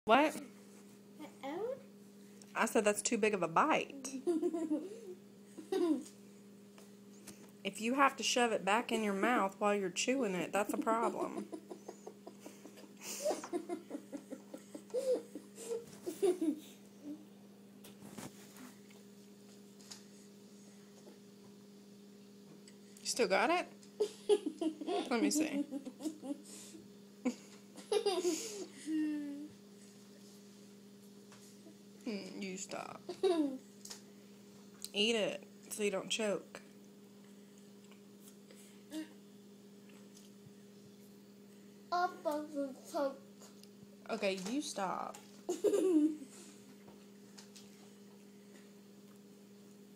What? Oh? I said that's too big of a bite. If you have to shove it back in your mouth while you're chewing it, that's a problem. You still got it? Let me see. You stop. Eat it so you don't choke. Okay, you stop.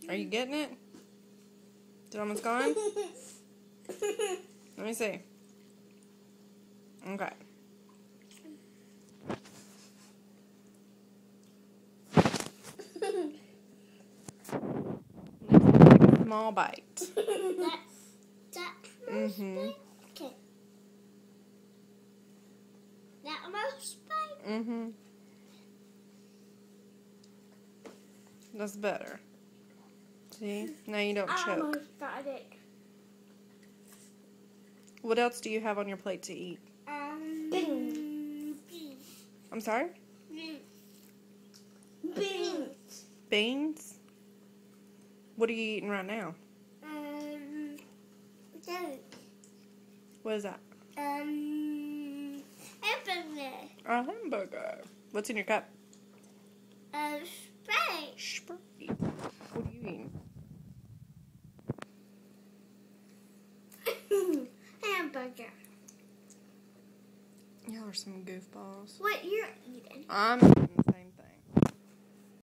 Are you getting it? Is it almost gone? Let me see. Okay. Small bite. That's okay. That almost bite? That's better. See? Now you don't I choke. almost got it. What else do you have on your plate to eat? Beans. I'm sorry? Beans. Beans? What are you eating right now? What is that? Hamburger. A hamburger. What's in your cup? Sprite. Sprite. What are you eating? Hamburger. Y'all are some goofballs. What you're eating? I'm